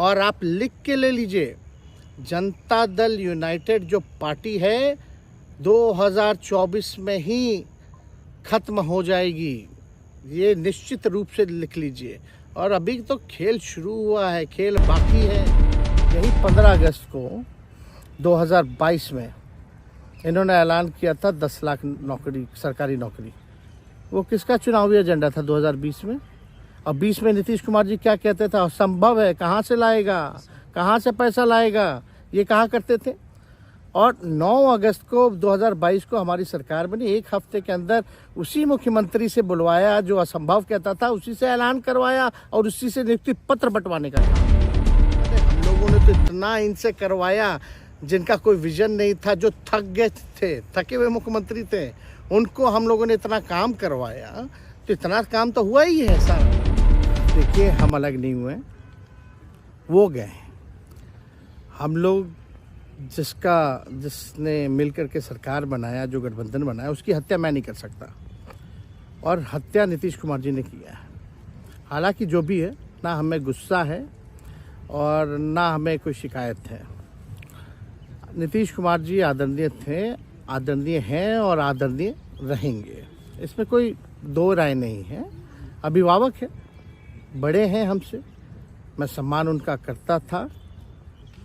और आप लिख के ले लीजिए, जनता दल यूनाइटेड जो पार्टी है 2024 में ही खत्म हो जाएगी, ये निश्चित रूप से लिख लीजिए। और अभी तो खेल शुरू हुआ है, खेल बाकी है। यही 15 अगस्त को 2022 में इन्होंने ऐलान किया था 10 लाख नौकरी, सरकारी नौकरी। वो किसका चुनावी एजेंडा था 2020 में? और 20 में नीतीश कुमार जी क्या कहते थे? असंभव है, कहाँ से लाएगा, कहाँ से पैसा लाएगा, ये कहा करते थे। और 9 अगस्त को 2022 को हमारी सरकार बनी। एक हफ्ते के अंदर उसी मुख्यमंत्री से बुलवाया जो असंभव कहता था, उसी से ऐलान करवाया और उसी से नियुक्ति पत्र बंटवाने का काम। हम लोगों ने तो इतना इनसे करवाया जिनका कोई विजन नहीं था, जो थक गए थे, थके हुए मुख्यमंत्री थे, उनको हम लोगों ने इतना काम करवाया, तो इतना काम तो हुआ ही है सारा। देखिए, हम अलग नहीं हुए, वो गए। हम लोग जिसने मिलकर के सरकार बनाया, जो गठबंधन बनाया, उसकी हत्या मैं नहीं कर सकता, और हत्या नीतीश कुमार जी ने किया है। हालांकि जो भी है, ना हमें गुस्सा है और ना हमें कोई शिकायत है। नीतीश कुमार जी आदरणीय थे, आदरणीय हैं और आदरणीय रहेंगे, इसमें कोई दो राय नहीं है। अभिभावक है, बड़े हैं हमसे, मैं सम्मान उनका करता था,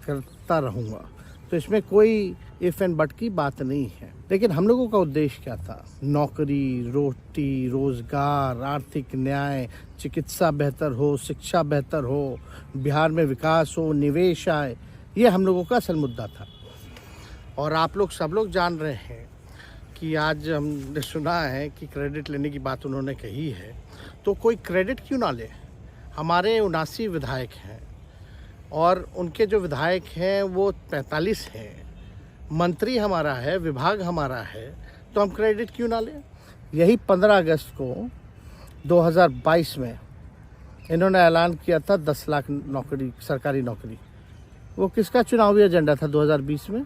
करता रहूँगा, तो इसमें कोई इफ एंड बट की बात नहीं है। लेकिन हम लोगों का उद्देश्य क्या था? नौकरी, रोटी, रोजगार, आर्थिक न्याय, चिकित्सा बेहतर हो, शिक्षा बेहतर हो, बिहार में विकास हो, निवेश आए, ये हम लोगों का असल मुद्दा था। और आप लोग सब लोग जान रहे हैं कि आज हमने सुना है कि क्रेडिट लेने की बात उन्होंने कही है, तो कोई क्रेडिट क्यों ना ले? हमारे 79 विधायक हैं और उनके जो विधायक हैं वो 45 हैं, मंत्री हमारा है, विभाग हमारा है, तो हम क्रेडिट क्यों ना लें? यही 15 अगस्त को 2022 में इन्होंने ऐलान किया था 10 लाख नौकरी, सरकारी नौकरी। वो किसका चुनावी एजेंडा था 2020 में?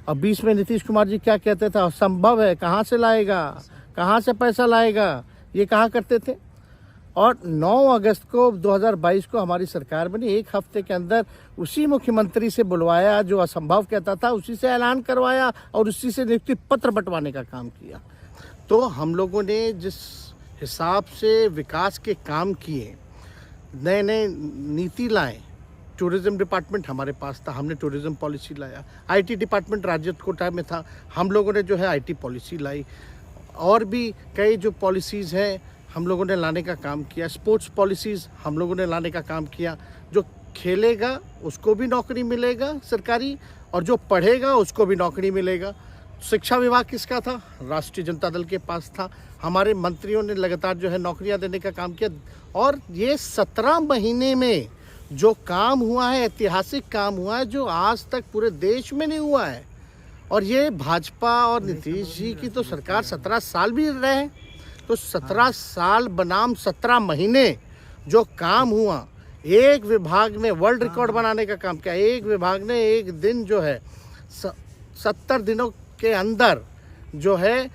और 20 में नीतीश कुमार जी क्या कहते थे? असंभव है, कहाँ से लाएगा, कहाँ से पैसा लाएगा, ये कहा करते थे। और 9 अगस्त को 2022 को हमारी सरकार बनी। एक हफ्ते के अंदर उसी मुख्यमंत्री से बुलवाया जो असंभव कहता था, उसी से ऐलान करवाया और उसी से नियुक्ति पत्र बंटवाने का काम किया। तो हम लोगों ने जिस हिसाब से विकास के काम किए, नए नए नीति लाए, टूरिज्म डिपार्टमेंट हमारे पास था, हमने टूरिज्म पॉलिसी लाया। आईटी डिपार्टमेंट राज्य कोटा में था, हम लोगों ने जो है आईटी पॉलिसी लाई। और भी कई जो पॉलिसीज़ हैं हम लोगों ने लाने का काम किया। स्पोर्ट्स पॉलिसीज़ हम लोगों ने लाने का काम किया। जो खेलेगा उसको भी नौकरी मिलेगा सरकारी, और जो पढ़ेगा उसको भी नौकरी मिलेगा। शिक्षा विभाग किसका था? राष्ट्रीय जनता दल के पास था। हमारे मंत्रियों ने लगातार जो है नौकरियां देने का काम किया। और ये 17 महीने में जो काम हुआ है, ऐतिहासिक काम हुआ है, जो आज तक पूरे देश में नहीं हुआ है। और ये भाजपा और नीतीश जी की तो सरकार 17 साल भी रहे, तो 17 साल बनाम 17 महीने जो काम हुआ, एक विभाग ने वर्ल्ड रिकॉर्ड बनाने का काम किया। एक विभाग ने एक दिन जो है 70 दिनों के अंदर जो है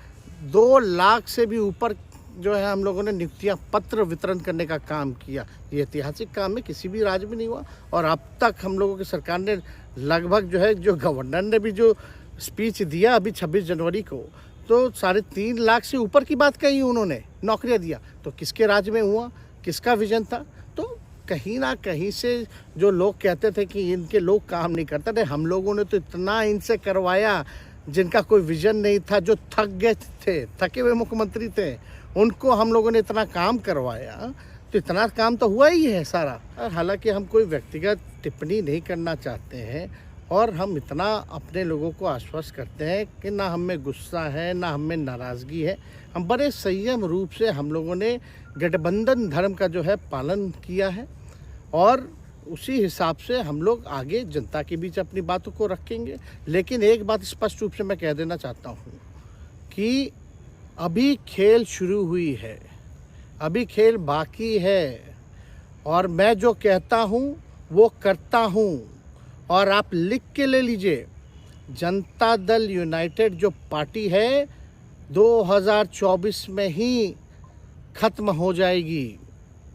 2 लाख से भी ऊपर जो है हम लोगों ने नियुक्तियां पत्र वितरण करने का काम किया। ये ऐतिहासिक काम है, किसी भी राज्य में नहीं हुआ। और अब तक हम लोगों की सरकार ने लगभग जो है, जो गवर्नर ने भी जो स्पीच दिया अभी 26 जनवरी को, तो 3.5 लाख से ऊपर की बात कही उन्होंने, नौकरियां दिया। तो किसके राज्य में हुआ, किसका विजन था? तो कहीं ना कहीं से जो लोग कहते थे कि इनके लोग काम नहीं करते थे, हम लोगों ने तो इतना इनसे करवाया जिनका कोई विजन नहीं था, जो थक गए थे, थके हुए मुख्यमंत्री थे, उनको हम लोगों ने इतना काम करवाया, तो इतना काम तो हुआ ही है सारा। और हालांकि हम कोई व्यक्तिगत टिप्पणी नहीं करना चाहते हैं, और हम इतना अपने लोगों को आश्वस्त करते हैं कि ना हमें गुस्सा है, ना हमें नाराज़गी है। हम बड़े संयम रूप से हम लोगों ने गठबंधन धर्म का जो है पालन किया है, और उसी हिसाब से हम लोग आगे जनता के बीच अपनी बातों को रखेंगे। लेकिन एक बात स्पष्ट रूप से मैं कह देना चाहता हूँ कि अभी खेल शुरू हुई है, अभी खेल बाकी है, और मैं जो कहता हूँ वो करता हूँ। और आप लिख के ले लीजिए, जनता दल यूनाइटेड जो पार्टी है 2024 में ही खत्म हो जाएगी,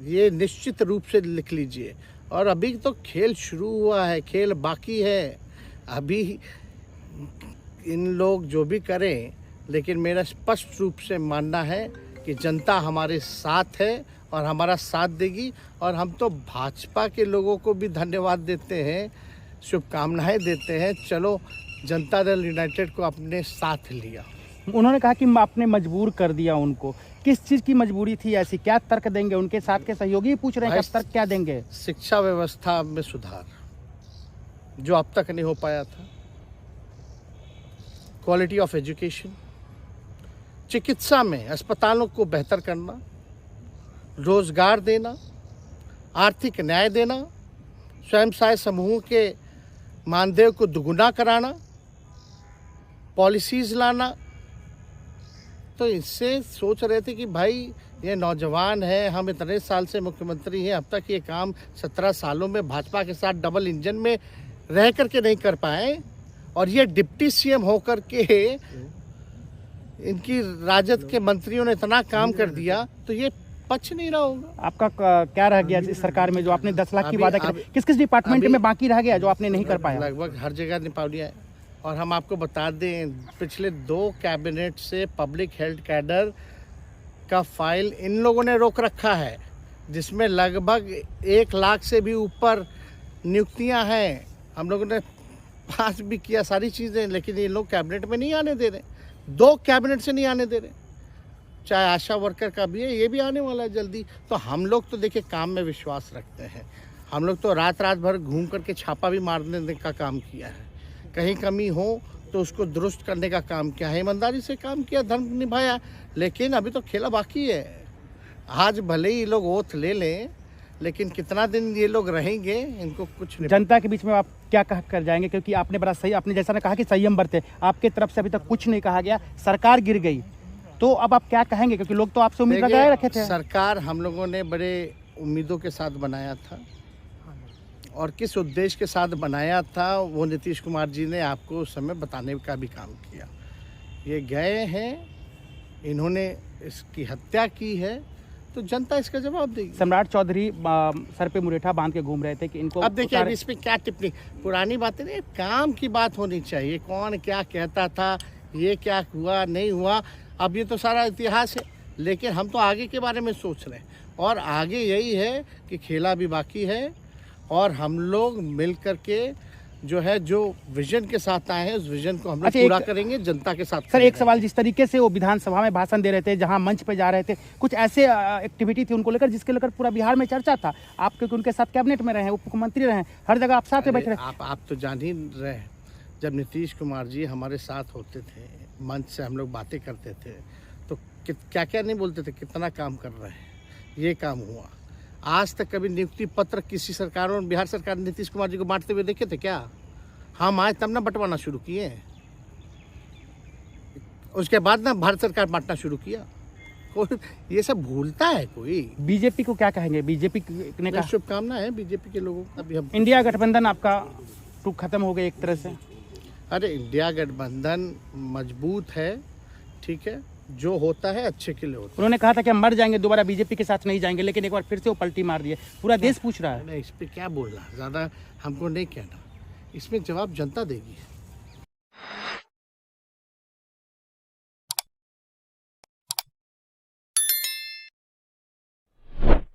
ये निश्चित रूप से लिख लीजिए। और अभी तो खेल शुरू हुआ है, खेल बाकी है। अभी इन लोग जो भी करें, लेकिन मेरा स्पष्ट रूप से मानना है कि जनता हमारे साथ है और हमारा साथ देगी। और हम तो भाजपा के लोगों को भी धन्यवाद देते हैं, शुभकामनाएं देते हैं। चलो, जनता दल यूनाइटेड को अपने साथ लिया। उन्होंने कहा कि आपने मजबूर कर दिया उनको। किस चीज़ की मजबूरी थी ऐसी? क्या तर्क देंगे? उनके साथ के सहयोगी पूछ रहे हैं कि आप तर्क क्या देंगे? शिक्षा व्यवस्था में सुधार जो अब तक नहीं हो पाया था, क्वालिटी ऑफ एजुकेशन, चिकित्सा में अस्पतालों को बेहतर करना, रोजगार देना, आर्थिक न्याय देना, स्वयं सहायता समूह के मानदेय को दुगुना कराना, पॉलिसीज लाना। तो इससे सोच रहे थे कि भाई ये नौजवान है, हम इतने साल से मुख्यमंत्री हैं, अब तक ये काम 17 सालों में भाजपा के साथ डबल इंजन में रह करके नहीं कर पाए, और ये डिप्टी सीएम होकर के इनकी राजद के मंत्रियों ने इतना काम कर दिया, तो ये पच नहीं रहा होगा। आपका क्या रह गया इस सरकार में जो आपने 10 लाख की वादा किया? किस किस डिपार्टमेंट में बाकी रह गया जो आपने नहीं कर पाया? लगभग हर जगह निपा दिया है। और हम आपको बता दें, पिछले 2 कैबिनेट से पब्लिक हेल्थ कैडर का फाइल इन लोगों ने रोक रखा है, जिसमें लगभग 1 लाख से भी ऊपर नियुक्तियां हैं। हम लोगों ने पास भी किया सारी चीज़ें, लेकिन ये लोग कैबिनेट में नहीं आने दे रहे। 2 कैबिनेट से नहीं आने दे रहे। चाहे आशा वर्कर का भी है, ये भी आने वाला है जल्दी। तो हम लोग तो देखिए काम में विश्वास रखते हैं। हम लोग तो रात भर घूम करके छापा भी मारने का काम किया है। कहीं कमी हो तो उसको दुरुस्त करने का काम किया है, ईमानदारी से काम किया, धर्म निभाया। लेकिन अभी तो खेला बाकी है। आज भले ही ये लोग ओथ ले लें, लेकिन कितना दिन ये लोग रहेंगे, इनको कुछ नहीं। जनता के बीच में आप क्या कह कर जाएंगे? क्योंकि आपने बड़ा सही, आपने जैसा ने कहा कि संयम बरते, आपके तरफ से अभी तक कुछ नहीं कहा गया, सरकार गिर गई, तो अब आप क्या कहेंगे? क्योंकि लोग तो आपसे उम्मीद लगाए रखे थे। सरकार हम लोगों ने बड़े उम्मीदों के साथ बनाया था, और किस उद्देश्य के साथ बनाया था वो नीतीश कुमार जी ने आपको उस समय बताने का भी काम किया। ये गए हैं, इन्होंने इसकी हत्या की है, तो जनता इसका जवाब देगी। सम्राट चौधरी सर पे मुरेठा बांध के घूम रहे थे कि इनको अब देखिए, अब इसमें क्या टिप्पणी, पुरानी बातें नहीं, काम की बात होनी चाहिए। कौन क्या कहता था, ये क्या हुआ नहीं हुआ, अब ये तो सारा इतिहास है। लेकिन हम तो आगे के बारे में सोच रहे हैं, और आगे यही है कि खेला भी बाकी है, और हम लोग मिल करके जो है, जो विजन के साथ आए हैं, उस विजन को हम लोग पूरा करेंगे जनता के साथ। सर, एक सवाल, जिस तरीके से वो विधानसभा में भाषण दे रहे थे, जहां मंच पे जा रहे थे, कुछ ऐसे एक्टिविटी थी उनको लेकर जिसके लेकर पूरा बिहार में चर्चा था। आप क्योंकि उनके साथ कैबिनेट में रहे, उप मुख्यमंत्री रहे, हर जगह आप साथ में बैठे रहे। आप तो जान ही रहे, जब नीतीश कुमार जी हमारे साथ होते थे, मंच से हम लोग बातें करते थे, तो क्या क्या नहीं बोलते थे, कितना काम कर रहे हैं, ये काम हुआ। आज तक कभी नियुक्ति पत्र किसी सरकारों, बिहार सरकार नीतीश कुमार जी को बांटते हुए देखे थे क्या? हम आए तब ना बंटवाना शुरू किए, उसके बाद ना भारत सरकार बांटना शुरू किया। कोई ये सब भूलता है कोई? बीजेपी को क्या कहेंगे? बीजेपी ने कहा, शुभकामना है बीजेपी के लोगों को। अभी हम इंडिया गठबंधन आपका टूक खत्म हो गया एक तरह से। अरे, इंडिया गठबंधन मजबूत है, ठीक है, जो होता है अच्छे के लिए होता है। उन्होंने कहा था कि हम मर जाएंगे, दोबारा बीजेपी के साथ नहीं जाएंगे, लेकिन एक बार फिर से वो पलटी मार दिए। पूरा देश पूछ रहा है। इस पे क्या बोलना, ज़्यादा हमको नहीं कहना, इसमें जवाब जनता देगी।